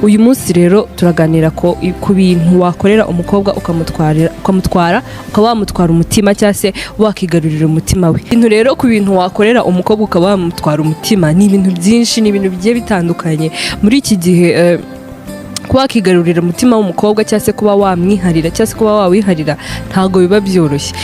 uyu munsi rero turaganira ku bintu wakorera umukobwa ukamutwara ukaba wamutwara umutima cyangwa se wakigarurira umutima we. Ibintu rero ku bintu wakorera umukobwa ukaba wamutwara umutima ni ibintu byinshi, ni ibintu bigiye bitandukanye muri iki gihe. Kuba wakigarurira umutima w'umukobwa cyangwa se kuba wamwiharira cyangwa se kuba wawiharira ntago biba byoroshye,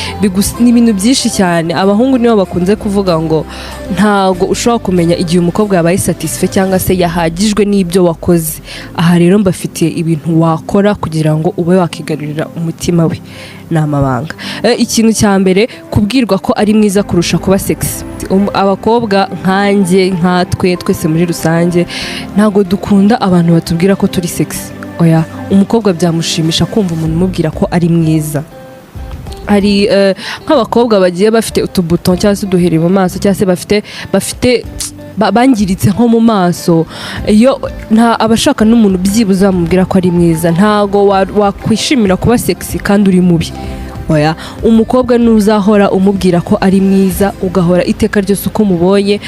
ni ibintu byinshi cyane. Abahungu nibo bakunze kuvuga ngo ntago ushobora kumenya igihe umukobwa yabaye satisfait cyangwa se yahagijwe n'ibyo wakoze. Aha rero mbafitiye ibintu wakora kugira ngo ube wakigarurira umutima we, ni amabanga. Ikintu cya mbere, kubwirwa ko ari mwiza kurusha kuba sexy. Abakobwa nkanjye, nkatwe twese muri rusange ntago dukunda abantu batubwira ko turi sexy. Oya, umukobwa byamushimisha kumva umuntu umubwira ko ari mwiza. Hari nk'abakobwa bagiye bafite utubuto cyangwa se uduheri mu maso cyangwa se bafite bangiritse nko mu maso, iyo abashaka n'umuntu byibuze bamubwira ko ari mwiza. Ntago wakwishimira kuba sexy kandi uri mubi. Oya, umukobwa nuzahora umubwira ko ari mwiza, ugahora iteka ryose uko mubonye,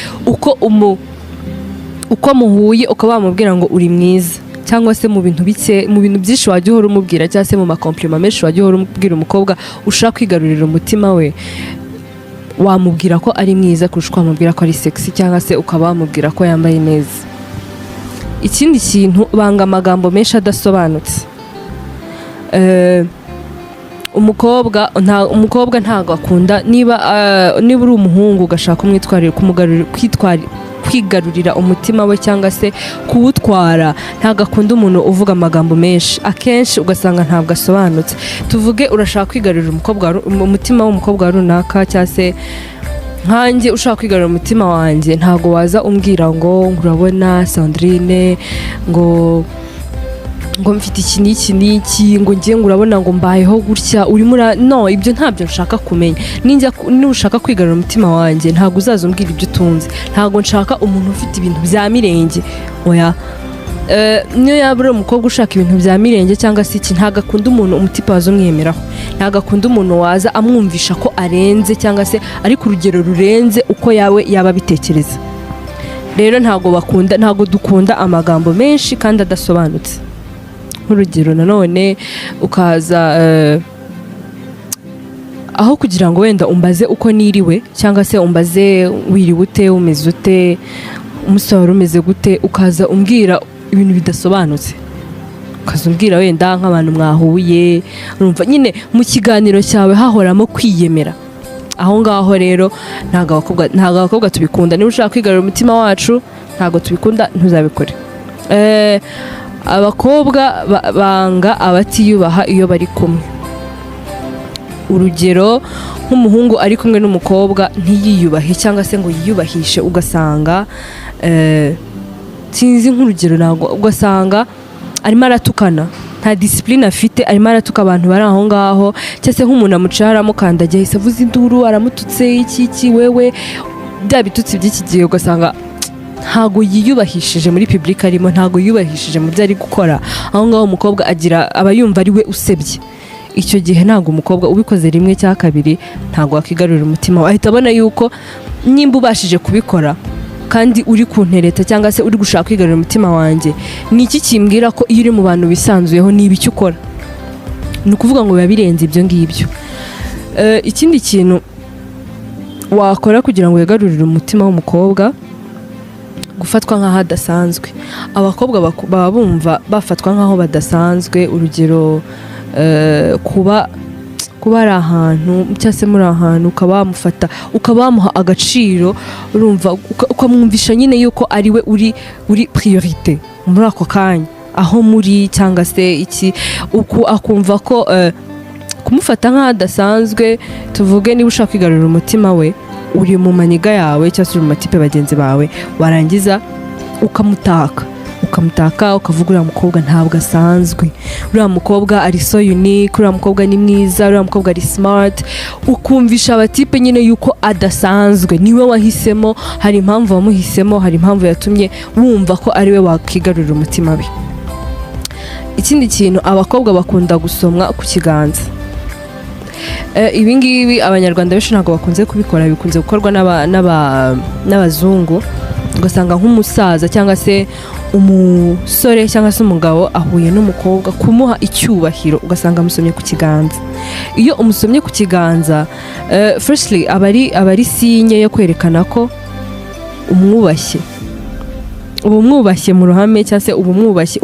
uko muhuye ukaba wamubwira ngo uri mwiza, cyangwa se mu bintu byinshi wajya uhora umubwira, cyangwa se mu makompliment menshi wajya uhora umubwira umukobwa ushaka kwigarurira umutima we, wamubwira ko ari mwiza kurusha uko wamubwira ko ari sexy, cyangwa se ukaba wamubwira ko yambaye neza. Ikindi kintu, banga amagambo menshi adasobanutse. Umukobwa ntago akunda niba uri umuhungu ugashaka kwigarurira umutima we cyangwa se kuwutwara, ntago akunda umuntu uvuga amagambo menshi. Akenshi ugasanga ntabwo asobanutse. Tuvuge urashaka kwigarurira umutima w'umukobwa runaka, cyangwa se nkanjye ushaka kwigarurira umutima wanjye, ntago waza umbwira ngo urabona Sandrine ngo mfite iki n'iki, ngo ngiye ngo urabona ngo mbayeho gutya, no, ibyo ntabyo nshaka kumenya. Niba ushaka kwigarurira umutima wanjye, ntabwo uzaza umbwira ibyo utunze. Ntabwo nshaka umuntu ufite ibintu bya mirenge. Oya, niyo yaba uri umukobwa ushaka ibintu bya mirenge cyangwa se iki, ntabwo akunda umuntu umutipa waza umwemeraho. Ntabwo akunda umuntu waza amwumvisha ko arenze cyangwa se ari ku rugero rurenze uko yaba abitekereza. Rero ntabwo dukunda amagambo menshi kandi adasobanutse. Nk'urugero nanone ukaza aho kugira ngo wenda umbaze uko niriwe cyangwa se umbaze wiriwe ute, umeze ute, umusoro umeze gute, ukaza umbwira ibintu bidasobanutse. Ukaza umbwira wenda nk'abantu mwahuye, urumva nyine mu kiganiro cyawe hahoramo kwiyemera. Aho ngaho rero ntago abakobwa tubikunda. Niba ushaka kwigarurira umutima wacu, ntago tubikunda, ntuzabikore. Abakobwa banga abatiyubaha iyo bari kumwe. Urugero, nk'umuhungu ari kumwe n'umukobwa ntiyiyubahe cyangwa se ngo yiyubahishe, ugasanga sinzi nk'urugero, ntabwo ugasanga arimo aratukana, nta discipline afite, arimo aratuka abantu bari aho ngaho, cyangwa se nk'umuntu amucaho aramukandagiye, ahise avuza induru, aramututse iki wewe, bya bitutsi by'iki gihe ugasanga ntago yiyubahishije muri public arimo, ntago yiyubahishije mu byo ari gukora. Aho ngaho umukobwa aba yumva ari we usebye. Icyo gihe ntago umukobwa ubikoze rimwe cyangwa kabiri, ntago wakigarurira umutima we. Ahita abona yuko nimba ubashije kubikora kandi uri kuntereta cyangwa se uri gushaka kwigarurira umutima wanjye, ni iki kimbwira ko iyo uri mu bantu bisanzuyeho niba icyo ukora? Ni ukuvuga ngo biba birenze ibyo ngibyo. Ikindi kintu wakora kugira ngo wigarurire umutima w'umukobwa, gufatwa nk'aho adasanzwe. Abakobwa baba bumva bafatwa nk'aho badasanzwe. Urugero, kuba ari ahantu cyangwa se muri ahantu ukaba wamufata, ukaba wamuha agaciro, urumva ukamwumvisha nyine yuko ari we uri priorite muri ako kanya aho muri, cyangwa se iki, akumva ko kumufata nk'aho adasanzwe. Tuvuge niba ushaka kwigarurira umutima we, uri mu maniga yawe cyangwa se uri mu matipe bagenzi bawe, warangiza ukamutaka ukavuga uriya mukobwa ntabwo asanzwe, uriya mukobwa ari so unique, uriya mukobwa ni mwiza, uriya mukobwa ari smart, ukumvisha abatipe nyine yuko adasanzwe, niwe wahisemo, hari impamvu wamuhisemo, hari impamvu yatumye wumva ko ari we wakigarurira umutima we. Ikindi kintu, abakobwa bakunda gusomwa ku kiganza. Ibi ngibi abanyarwanda benshi ntabwo bakunze kubikora, bikunze gukorwa n'abazungu. Ugasanga nk'umusaza cyangwa se umusore cyangwa se umugabo ahuye n'umukobwa kumuha icyubahiro ugasanga amusomye ku kiganza. Iyo umusomye ku kiganza firstly aba ari sinye yo kwerekana ko umwubashye, ubumwubashye mu ruhame cyangwa se ubumwubashye,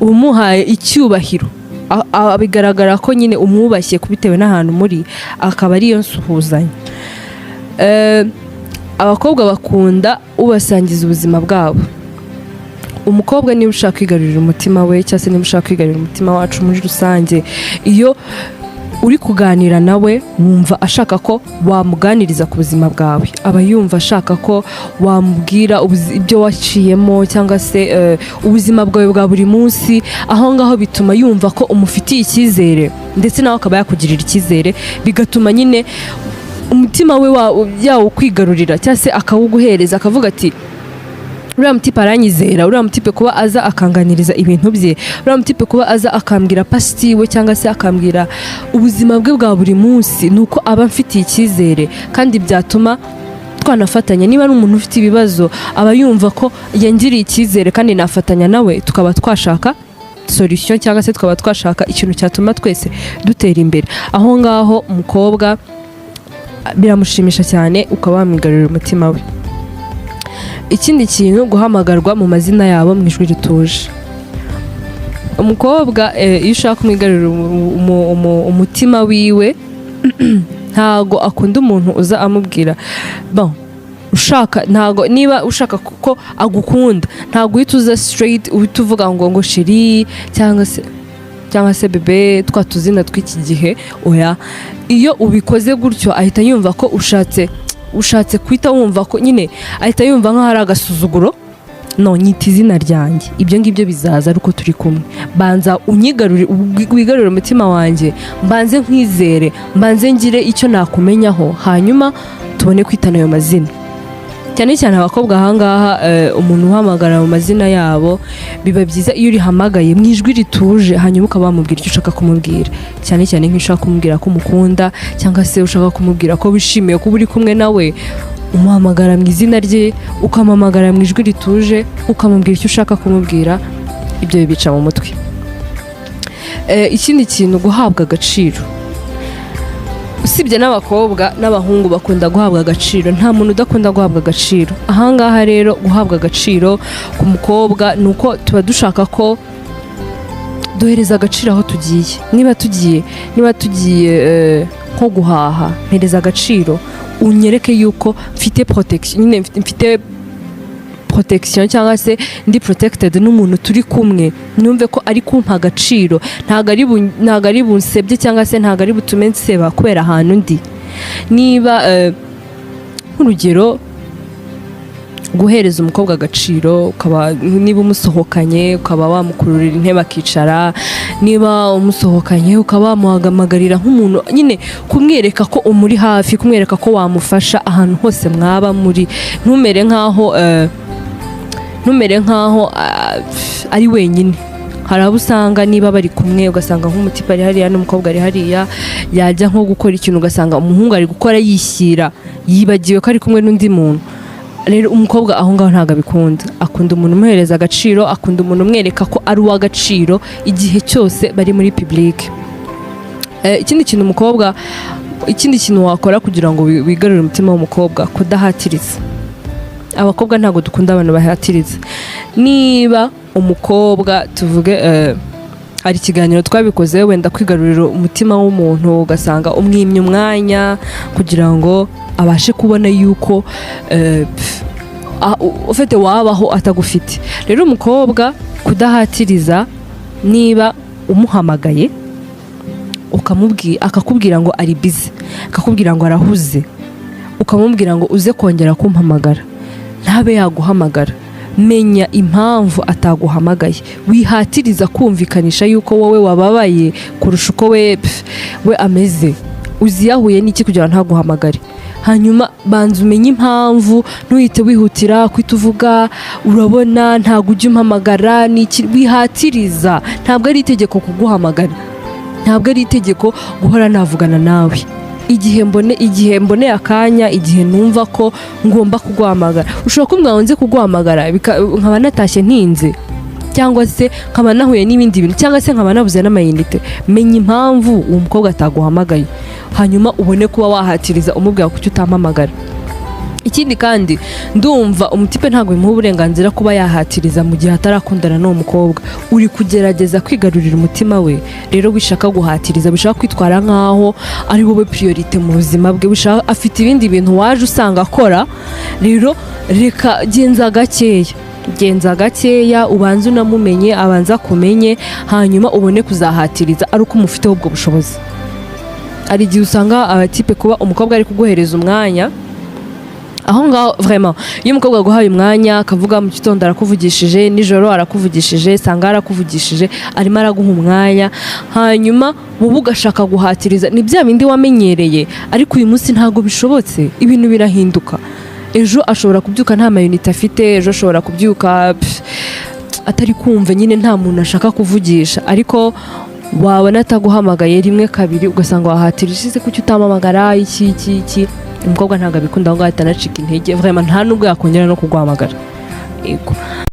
ubumuhaye icyubahiro. Bigaragara ko nyine umwubashye kubitewe n'ahantu muri, akaba ariyo nsuhuzanya. Abakobwa bakunda ubasangiza ubuzima bwabo. Umukobwa niba ushaka kwigarurira umutima we cyangwa se niba ushaka kwigarurira umutima wacu muri rusange, iyo uri kuganira nawe wumva ashaka ko wamuganiriza ku buzima bwawe, aba yumva ashaka ko wamubwira ibyo waciyemo cyangwa se ubuzima bwawe bwa buri munsi. Aho ngaho bituma yumva ko umufitiye icyizere ndetse nawe akaba yakugirira icyizere, bigatuma nyine umutima we yawukwigarurira cyangwa se akawuguhereza, akavuga ati uriya mutipe aranyizera, uriya mutipe kuba aza akanganiriza ibintu bye, uriya mutipe kuba aza akambwira pasti we cyangwa se akambwira ubuzima bwe bwa buri munsi, nuko aba mfitiye icyizere kandi byatuma twanafatanya. Niba ari umuntu ufite ibibazo aba yumva ko yangiriye icyizere kandi nafatanya nawe, tukaba twashaka solution cyangwa se tukaba twashaka ikintu cyatuma twese dutera imbere. Aho ngaho umukobwa biramushimisha cyane, ukaba wamwigarurira umutima we. Ikindi kintu, guhamagarwa mu mazina yabo mu ijwi rituje. Umukobwa iyo ushaka kumwigarurira umutima wiwe ntago akunda umuntu uza amubwira ntago, niba ushaka ko agukunda ntago uhita uza straight uhita uvuga ngo sheri cyangwa se bebe, twa tuzina tw'iki gihe. Oya, iyo ubikoze gutyo ahita yumva ko ushatse kwita, wumva ko nyine ahita yumva nk'aho ari agasuzuguro. No, nyita izina ryanjye, ibyo ngibyo bizaza ari uko turi kumwe. Banza wigarurire umutima wanjye, mbanze nkwizere, mbanze ngire icyo nakumenyaho, hanyuma tubone kwitana ayo mazina. Cyane cyane abakobwa ahangaha, umuntu uhamagara mu mazina yabo biba byiza iyo urihamagaye mu ijwi rituje, hanyuma ukaba wamubwira icyo ushaka kumubwira. Cyane cyane nk'iyo ushaka kumubwira ko umukunda cyangwa se ushaka kumubwira ko wishimiye kuba uri kumwe nawe, umuhamagara mu izina rye, ukamamagara mu ijwi rituje, ukamubwira icyo ushaka kumubwira. Ibyo bibica mu mutwe. Ikindi kintu, guhabwa agaciro. Usibye n'abakobwa n'abahungu bakunda guhabwa agaciro, nta muntu udakunda guhabwa agaciro. Ahangaha rero guhabwa agaciro ku mukobwa ni uko tuba dushaka ko duhereza agaciro aho tugiye. Niba tugiye nko guhaha, mpereza agaciro, unyereke yuko mfite protection cyangwa se ndi protected n'umuntu turi kumwe, numve ko ari kumpa agaciro, ntago ari bunsebye cyangwa se ntago ari butume nseba kubera ahantu ndi. Niba nk'urugero, guhereza umukobwa agaciro, niba umusohokanye ukaba wamukururira intebe akicara, niba umusohokanye ukaba wamuhamagarira nk'umuntu, nyine kumwereka ko umuri hafi, kumwereka ko wamufasha ahantu hose mwaba muri. Ntumere nkaho ari wenyine. Hari abo usanga niba bari kumwe ugasanga nk'umutipe ari hariya n'umukobwa ari hariya, yajya nko gukora ikintu ugasanga umuhungu ari gukora yishyira, yibagiwe ko ari kumwe n'undi muntu. Rero umukobwa aho ngaho ntago abikunda, akunda umuntu umuhereza agaciro, akunda umuntu umwereka ko ari uw'agaciro igihe cyose bari muri public. Ikindi kintu wakora kugira ngo wigarurire umutima w'umukobwa, kudahatiriza. Abakobwa ntago dukunda abantu bahatiriza. Niba umukobwa tuvuge hari ikiganiro twabikoze, wenda kwigarurira umutima w'umuntu, ugasanga umwimye umwanya kugira ngo abashe kubona yuko ufite wabaho atagufite. Rero umukobwa kudahatiriza, niba umuhamagaye akakubwira ngo ari busy, akakubwira ngo arahuze, ukamubwira ngo uze kongera kumpamagara, ntabe yaguhamagara. Menya impamvu ataguhamagaye, wihatiriza kumvikanisha yuko wowe wababaye kurusha uko we ameze. Uziyahuye n'iki kugira ngo ntaguhamagare? Hanyuma banza umenye impamvu, ntuhite wihutira kwita uvuga urabona ntago ujya umpamagara n'iki. Wihatiriza, ntabwo ari itegeko kuguhamagara, ntabwo ari itegeko guhora navugana nawe. igihe mboneye akanya, igihe numva ko ngomba kuguhamagara. Ushobora kumbwira ngo nze kuguhamagara nkaba natashye ntinze, cyangwa se nkaba nahuye n'ibindi bintu, cyangwa se nkaba nabuze n'amayinite. Menya impamvu uwo mukobwa ataguhamagaye, hanyuma ubone kuba wahatiriza umubwira kuki utampamagara. Ikindi kandi ndumva umutipe ntabwo bimuha uburenganzira kuba yahatiriza mu gihe atarakundana n'uwo mukobwa. Uri kugerageza kwigarurira umutima we, rero wishaka guhatiriza, wishaka kwitwara nkaho ari wowe priorite mu buzima bwe, wishaka afite ibindi bintu waje usanga akora. Rero reka genza gakeya ubanze unamumenye, abanza kumenye, hanyuma ubone kuzahatiriza ari uko umufiteho ubwo bushobozi. Ari igihe usanga abatipe kuba umukobwa ari kuguhereza umwanya aho ngaho, vraiment iyo umukobwa aguhaye umwanya akavuga mu gitondo arakuvugishije, nijoro arakuvugishije, sanga arakuvugishije, arimo araguha umwanya, hanyuma wowe ugashaka guhatiriza. Ni bya bindi wamenyereye, ariko uyu munsi ntago bishobotse, ibintu birahinduka. Ejo ashobora kubyuka nta mayinite afite, ejo ashobora kubyuka atari kumva, nyine nta muntu ashaka kuvugisha. Ariko wabona ataguhamagaye rimwe kabiri ugasanga wahatirije, se kuki utamamagara iki. Umukobwa ntabwo abikunda, ahubwo ahita anacika intege, vraiment nta nubwo yakongera no kuguhamagara. Yego.